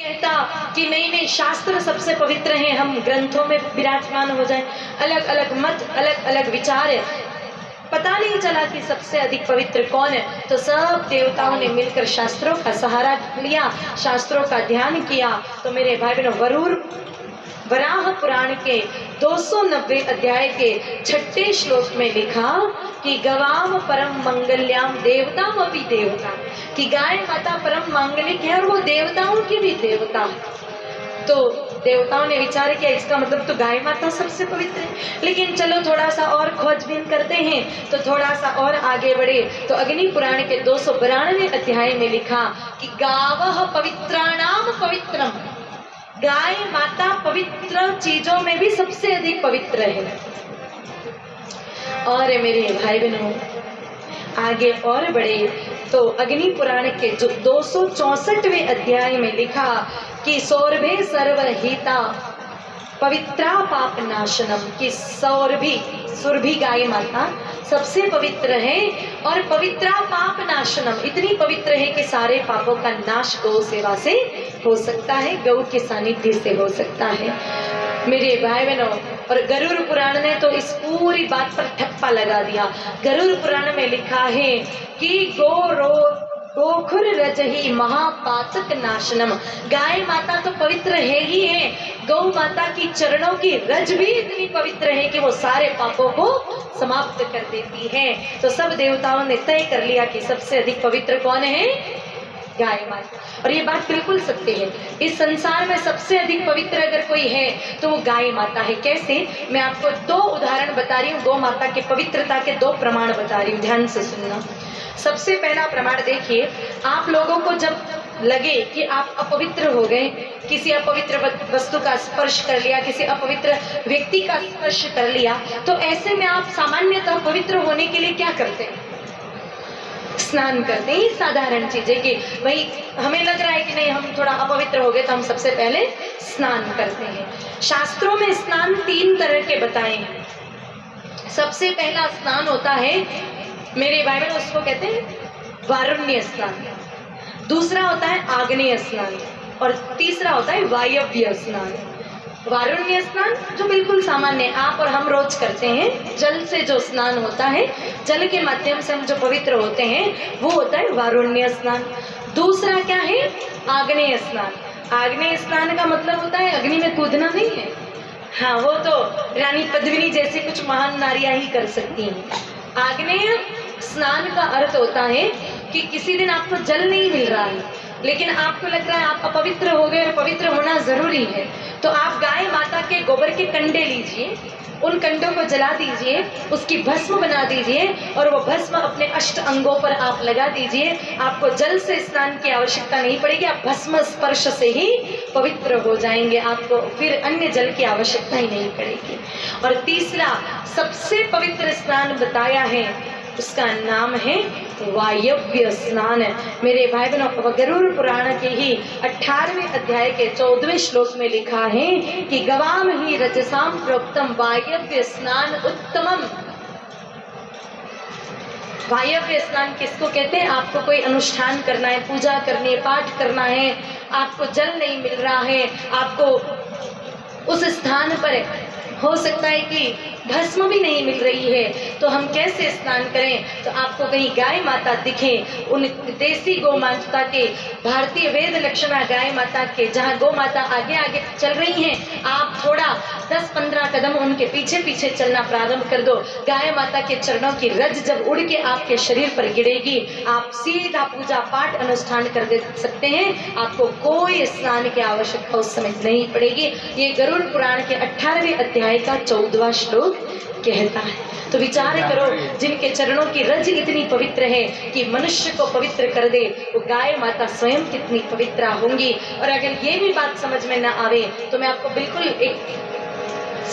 कहता कि नहीं नहीं, शास्त्र सबसे पवित्र हैं, हम ग्रंथों में विराजमान हो जाएं। अलग अलग मत, अलग अलग विचार है, पता नहीं चला कि सबसे अधिक पवित्र कौन है। तो सब देवताओं ने मिलकर शास्त्रों का सहारा लिया, शास्त्रों का ध्यान किया। तो मेरे भाई बहनों, वराह पुराण के 290 अध्याय के 6 श्लोक में लिखा कि गवाम परम मंगल्याम देवताम अपि देवता, कि गाय माता परम मांगलिक है और वो देवताओं की भी देवता। तो देवताओं ने विचार किया इसका मतलब तो गाय माता सबसे पवित्र है। लेकिन चलो थोड़ा सा और खोजबीन करते हैं, तो थोड़ा सा और आगे बढ़े तो अग्नि पुराण के 292 अध्याय में लिखा कि गावः पवित्राणाम पवित्रम, गाय माता पवित्र चीजों में भी सबसे अधिक पवित्र है। और मेरे भाई बहनों, आगे और बढ़े तो अग्नि पुराण के जो 264वें अध्याय में लिखा कि सौरभे सर्वहिता पवित्रा पाप नाशनम, कि सुरभि गाय माता सबसे पवित्र है और पवित्रा पाप नाशनम, इतनी पवित्र है कि सारे पापों का नाश गौ सेवा से हो सकता है, गौ के सानिध्य से हो सकता है। मेरे भाई बहनों, और गरुड़ पुराण ने तो इस पूरी बात पर ठप्पा लगा दिया। गरुड़ पुराण में लिखा है कि गोखुर रजही महापातक नाशनम, गाय माता तो पवित्र है ही है, गौ माता की चरणों की रज भी इतनी पवित्र है कि वो सारे पापों को समाप्त कर देती है। तो सब देवताओं ने तय कर लिया कि सबसे अधिक पवित्र कौन है? गाय माता। और ये बात बिल्कुल सत्य है, इस संसार में सबसे अधिक पवित्र अगर कोई है तो वो गाय माता है। कैसे? मैं आपको 2 उदाहरण बता रही हूँ, गौ माता के पवित्रता के 2 प्रमाण बता रही हूँ, ध्यान से सुनना। सबसे पहला प्रमाण देखिए, आप लोगों को जब लगे कि आप अपवित्र हो गए, किसी अपवित्र वस्तु का स्पर्श कर लिया, किसी अपवित्र व्यक्ति का स्पर्श कर लिया, तो ऐसे में आप सामान्यतः पवित्र होने के लिए क्या करते हैं? स्नान करते हैं। साधारण चीज है कि भाई हमें लग रहा है कि नहीं हम थोड़ा अपवित्र हो गए, तो हम सबसे पहले स्नान करते हैं। शास्त्रों में स्नान 3 तरह के बताए हैं। सबसे पहला स्नान होता है मेरे भाई बहन, उसको कहते हैं वारुण्य स्नान। दूसरा होता है आग्नेय स्नान और तीसरा होता है वायव्य स्नान। वारुण्य स्नान जो बिल्कुल सामान्य आप और हम रोज करते हैं, जल से जो स्नान होता है, जल के माध्यम से हम जो पवित्र होते हैं, वो होता है वारुण्य स्नान। दूसरा क्या है? आग्नेय स्नान। आग्नेय स्नान का मतलब होता है अग्नि में कूदना नहीं है, हाँ वो तो रानी पद्मिनी जैसी कुछ महान नारियां ही कर सकती हैं। आग्नेय स्नान का अर्थ होता है कि किसी दिन आपको जल नहीं मिल रहा है, लेकिन आपको लग रहा है आप अपवित्र हो गए और पवित्र होना जरूरी है, तो आप गाय माता के गोबर के कंडे लीजिए, उन कंडों को जला दीजिए, उसकी भस्म बना दीजिए और वो भस्म अपने 8 अंगों पर आप लगा दीजिए। आपको जल से स्नान की आवश्यकता नहीं पड़ेगी, आप भस्म स्पर्श से ही पवित्र हो जाएंगे, आपको फिर अन्य जल की आवश्यकता ही नहीं पड़ेगी। और तीसरा सबसे पवित्र स्नान बताया है, उसका नाम है वायव्य स्नान। मेरे भाई बहनों, गरुड़ पुराण के ही 18वें अध्याय के 14वें श्लोक में लिखा है कि गवाम ही रजसाम प्रोक्तम वायव्य स्नान उत्तमम। वायव्य स्नान किसको कहते हैं? आपको कोई अनुष्ठान करना है, पूजा करनी है, पाठ करना है, आपको जल नहीं मिल रहा है, आपको उस स्थान पर हो सकता है कि भस्म भी नहीं मिल रही है, तो हम कैसे स्नान करें? तो आपको कहीं गाय माता दिखे, उन देसी गौ माता के, भारतीय वेद लक्षणा गाय माता के, जहाँ गौ माता आगे आगे चल रही हैं, आप थोड़ा 10-15 कदम उनके पीछे पीछे चलना प्रारंभ कर दो। गाय माता के चरणों की रज जब उड़ के आपके शरीर पर गिरेगी, आप सीधा पूजा पाठ अनुष्ठान कर दे सकते हैं, आपको कोई स्नान की आवश्यकता उस समय नहीं पड़ेगी। ये गरुड़ पुराण के 18वें अध्याय का 14वां श्लोक कहता है। तो विचार करो, जिनके चरणों की रज इतनी पवित्र है कि मनुष्य को पवित्र कर दे, वो गाय माता स्वयं कितनी पवित्र होंगी। और अगर ये भी बात समझ में ना आवे तो मैं आपको बिल्कुल एक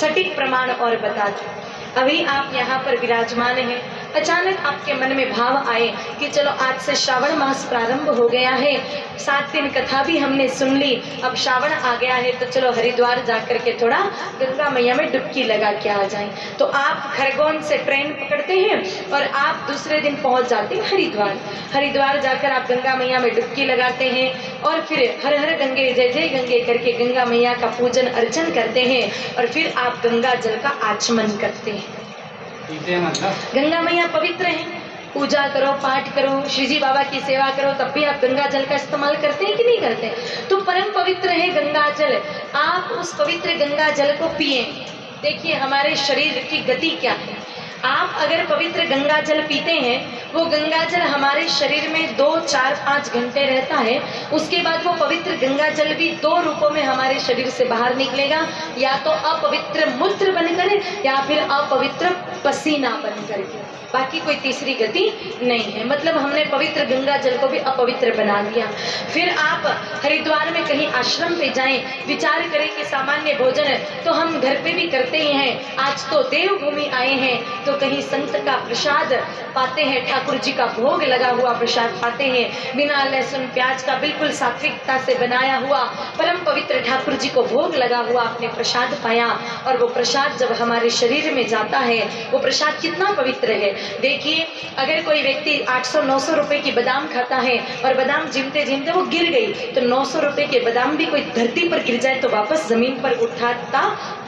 सटीक प्रमाण और बता दूं। अभी आप यहाँ पर विराजमान हैं, अचानक आपके मन में भाव आए कि चलो आज से श्रावण मास प्रारंभ हो गया है, 7 दिन कथा भी हमने सुन ली, अब श्रावण आ गया है तो चलो हरिद्वार जाकर के थोड़ा गंगा मैया में डुबकी लगा के आ जाएं। तो आप खरगोन से ट्रेन पकड़ते हैं और आप दूसरे दिन पहुंच जाते हैं हरिद्वार। हरिद्वार जाकर आप गंगा मैया में डुबकी लगाते हैं और फिर हर हर गंगे जय जय गंगे करके गंगा मैया का पूजन अर्चन करते हैं और फिर आप गंगा जल का आचमन करते हैं। गंगा मैया पवित्र है, पूजा करो, पाठ करो, श्री जी बाबा की सेवा करो, तब भी आप गंगा जल का इस्तेमाल करते हैं कि नहीं करते? तो परम पवित्र है गंगा जल, आप उस पवित्र गंगा जल को पिए। देखिए हमारे शरीर की गति क्या है, आप अगर पवित्र गंगा जल पीते हैं, वो गंगा जल हमारे शरीर में 2, 4, 5 घंटे रहता है। उसके बाद वो पवित्र गंगा जल भी 2 रूपों में हमारे शरीर से बाहर निकलेगा, या तो अपवित्र मूत्र बनकर या फिर अपवित्र पसीना बनकर के, बाकी कोई तीसरी गति नहीं है। मतलब हमने पवित्र गंगा जल को भी अपवित्र बना दिया। फिर आप हरिद्वार में कहीं आश्रम पे जाएं, विचार करें कि सामान्य भोजन तो हम घर पे भी करते ही हैं, आज तो देवभूमि आए हैं तो कहीं संत का प्रसाद पाते हैं, ठाकुर जी का भोग लगा हुआ प्रसाद पाते हैं, बिना लहसुन प्याज का बिल्कुल सात्विकता से बनाया हुआ परम पवित्र ठाकुर जी को भोग लगा हुआ आपने प्रसाद पाया, और वो प्रसाद जब हमारे शरीर में जाता है, वो प्रसाद कितना पवित्र है। देखिए अगर कोई व्यक्ति 800-900 रुपए की बादाम खाता है और बादाम झिमते झिमते वो गिर गई, तो 900 रुपए के बादाम भी कोई धरती पर गिर जाए तो वापस जमीन पर उठाता,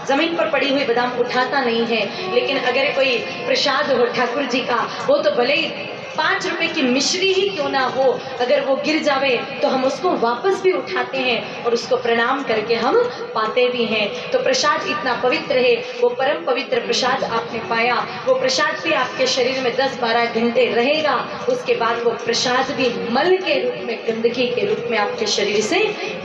जमीन पर पड़ी हुई बादाम उठाता नहीं है। लेकिन अगर कोई प्रसाद हो ठाकुर जी का, वो तो भले ही 5 रुपए की मिश्री ही क्यों ना हो, अगर वो गिर जावे तो हम उसको वापस भी उठाते हैं और उसको प्रणाम करके हम पाते भी हैं। तो प्रसाद इतना पवित्र है, वो परम पवित्र प्रसाद आपने पाया, वो प्रसाद भी आपके शरीर में 10-12 घंटे रहेगा, उसके बाद वो प्रसाद भी मल के रूप में, गंदगी के रूप में आपके शरीर से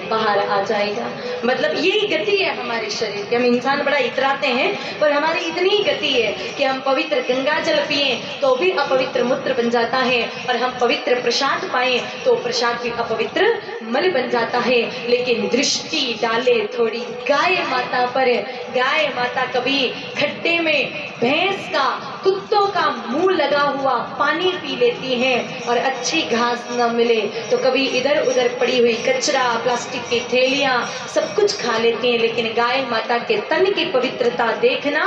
बाहर आ जाएगा। मतलब यही गति है हमारे शरीर की। हम इंसान बड़ा इतराते हैं, पर हमारी इतनी गति है कि हम पवित्र गंगा जल पिए तो भी अपवित्र मूत्र बन जाता है, और हम पवित्र प्रसाद पाए तो प्रसाद भी अपवित्र मल बन जाता है। लेकिन दृष्टि डाले थोड़ी गाय माता पर, गाय माता कभी खड्डे में भैंस का, कुत्तों का मुंह लगा हुआ पानी पी लेती हैं, और अच्छी घास न मिले तो कभी इधर उधर पड़ी हुई कचरा, प्लास्टिक की थैलियां सब कुछ खा लेती हैं। लेकिन गाय माता के तन की पवित्रता देखना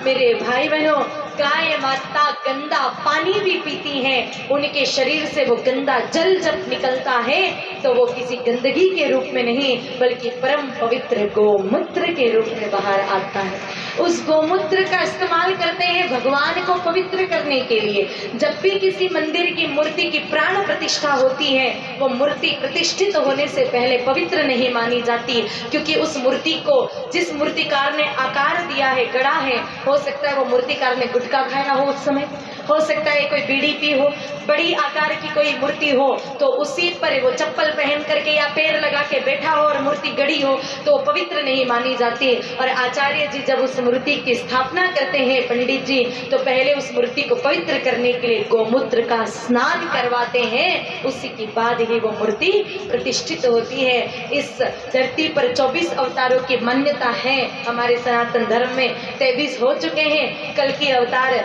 मेरे भाई बहनों, गाय माता गंदा पानी भी पीती हैं, उनके शरीर से वो गंदा जल जब निकलता है तो वो किसी गंदगी के रूप में नहीं, बल्कि परम पवित्र गोमूत्र के रूप में बाहर आता है। उस गोमूत्र का इस्तेमाल करते हैं भगवान को पवित्र करने के लिए। जब भी किसी मंदिर की मूर्ति की प्राण प्रतिष्ठा होती है, वो मूर्ति प्रतिष्ठित होने से पहले पवित्र नहीं मानी जाती, क्योंकि उस मूर्ति को जिस मूर्तिकार ने आकार दिया है, गढ़ा है, हो सकता है वो मूर्तिकार ने गुटखा खाया हो उस समय, हो सकता है कोई बीड़ी पी हो, बड़ी आकार की कोई मूर्ति हो तो उसी पर वो चप्पल पहन करके या पैर लगा के बैठा हो और मूर्ति गड़ी हो तो पवित्र नहीं मानी जाती। और आचार्य जी जब उस मूर्ति की स्थापना करते हैं, पंडित जी, तो पहले उस मूर्ति को पवित्र करने के लिए गोमूत्र का स्नान करवाते हैं, उसी के बाद ही वो मूर्ति प्रतिष्ठित होती है। इस धरती पर 24 अवतारों की मान्यता है हमारे सनातन धर्म में। 23 हो चुके हैं, कल की अवतार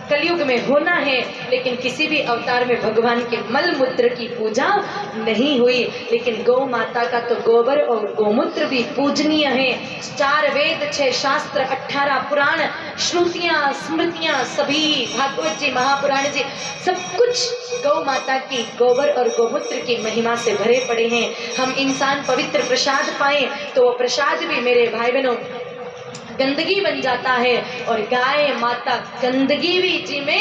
कलयुग में होना है, लेकिन किसी भी अवतार में भगवान के मल मूत्र की पूजा नहीं हुई। लेकिन गौ माता का तो गोबर और गोमूत्र भी पूजनीय है। 4 वेद, 6 शास्त्र, 18 पुराण, श्रुतियां, स्मृतियां, सभी भागवत जी, महापुराण जी, सब कुछ गौ माता की गोबर और गोमूत्र की महिमा से भरे पड़े हैं। हम इंसान पवित्र प्रसाद पाए तो वो प्रसाद भी मेरे भाई बहनों गंदगी बन जाता है, और गाय माता गंदगी भी जिमे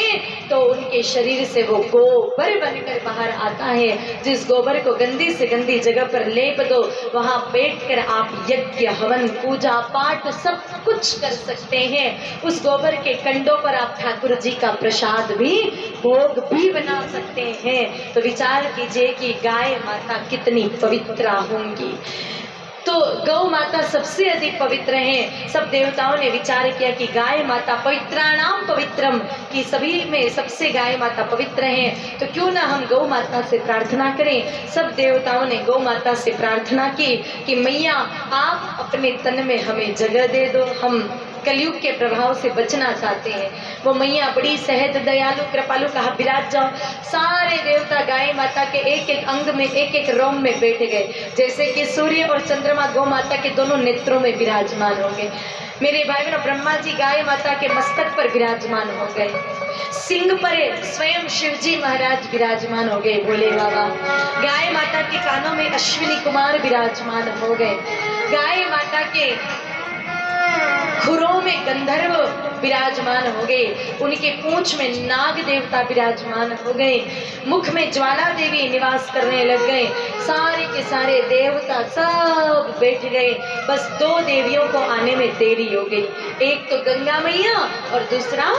तो उनके शरीर से वो गोबर बनकर बाहर आता है। जिस गोबर को गंदी से गंदी जगह पर लेप दो, वहां बैठकर आप यज्ञ, हवन, पूजा पाठ सब कुछ कर सकते हैं। उस गोबर के कंडों पर आप ठाकुर जी का प्रसाद भी, भोग भी बना सकते हैं। तो विचार कीजिए कि गाय माता कितनी पवित्र होंगी। तो गौ माता सबसे अधिक पवित्र हैं। सब देवताओं ने विचार किया कि गाय माता पवित्राणाम पवित्रम, कि सभी में सबसे गाय माता पवित्र हैं, तो क्यों ना हम गौ माता से प्रार्थना करें। सब देवताओं ने गौ माता से प्रार्थना की कि मैया आप अपने तन में हमें जगह दे दो, हम कलयुग के प्रभाव से बचना चाहते हैं, वो मैया बड़ी सहज दयालु कृपालु कहा विराज जाओ। सारे देवता गाय माता के एक एक अंग में एक एक रोम में बैठ गए, जैसे कि सूर्य और चंद्रमा गौ माता के दोनों नेत्रों में विराजमान हो गए। मेरे भाई बहनों, ब्रह्मा जी गाय माता के मस्तक पर विराजमान हो गए, सिंह पर स्वयं शिव जी महाराज विराजमान हो गए भोले बाबा। गाय माता के कानों में अश्विनी कुमार विराजमान हो गए, गाय माता के खुरों में गंधर्व विराजमान हो गए, उनके पूंछ में नाग देवता विराजमान हो गए, मुख में ज्वाला देवी निवास करने लग गए। सारे के सारे देवता सब बैठ गए, बस दो देवियों को आने में देरी हो गई, एक तो गंगा मैया और दूसरा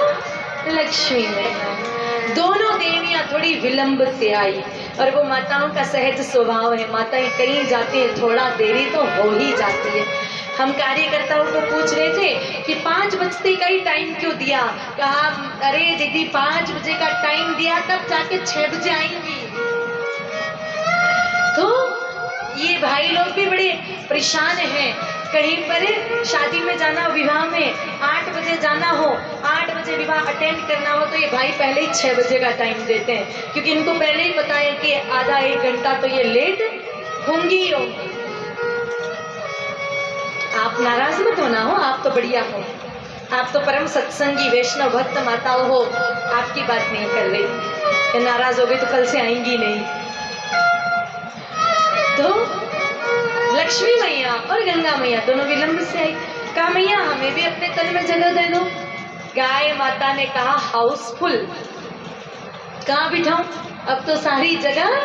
लक्ष्मी मैया। दोनों देवियां थोड़ी विलंब से आई, और वो माताओं का सहज स्वभाव है, माताएं कहीं जाती है थोड़ा देरी तो हो ही जाती है। हम कार्यकर्ताओं को पूछ रहे थे कि 5 बजते का ही टाइम क्यों दिया, कहा अरे दीदी 5 बजे का टाइम दिया तब जाके 6 बजे आएंगी। तो ये भाई लोग भी बड़े परेशान हैं, कहीं पर शादी में जाना, विवाह में 8 बजे जाना हो, 8 बजे विवाह अटेंड करना हो, तो ये भाई पहले ही 6 बजे का टाइम देते हैं, क्योंकि इनको पहले ही पता है कि आधा 1 घंटा तो ये लेट होंगी ही होंगी। आप नाराज मत होना हो, आप तो बढ़िया हो, आप तो परम सत्संगी वैष्णव भक्त माताओं हो, आपकी बात नहीं कर रही। नाराज हो गई तो कल से आएंगी नहीं। तो लक्ष्मी मैया और गंगा मैया दोनों विलंब से आई, कहा मैया हमें भी अपने तन में जगह दे दो। गाय माता ने कहा हाउसफुल, कहाँ बिठाऊं, अब तो सारी जगह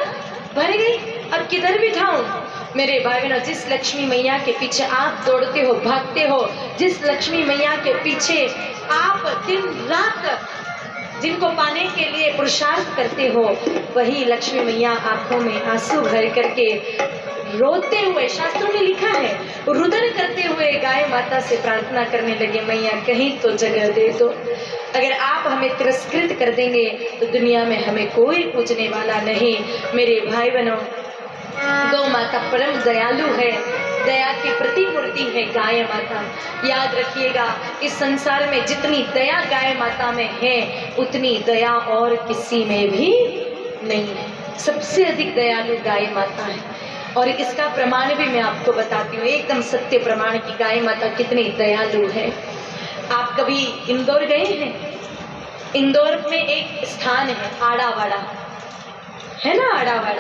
भर गई, अब किधर बिठाऊं। मेरे भाई बहनों, जिस लक्ष्मी मैया के पीछे आप दौड़ते हो, भागते हो, जिस लक्ष्मी मैया के पीछे आप दिन रात जिनको पाने के लिए पुरुषार्थ करते हो, वही लक्ष्मी मैया आंखों में आंसू भर करके रोते हुए, शास्त्रों में लिखा है, रुदन करते हुए गाय माता से प्रार्थना करने लगे, मैया कहीं तो जगह दे दो। अगर आप हमें तिरस्कृत कर देंगे तो दुनिया में हमें कोई पूजने वाला नहीं। मेरे भाई बहनों, गौ माता परम दयालु है, दया की प्रतिमूर्ति है गाय माता। याद रखिएगा, इस संसार में जितनी दया गाय माता में है उतनी दया और किसी में भी नहीं है। सबसे अधिक दयालु गाय माता है, और इसका प्रमाण भी मैं आपको बताती हूँ, एकदम सत्य प्रमाण की गाय माता कितनी दयालु है। आप कभी इंदौर गए हैं? इंदौर में एक स्थान है आड़ावाड़ा, है ना, आड़ावाड़ा।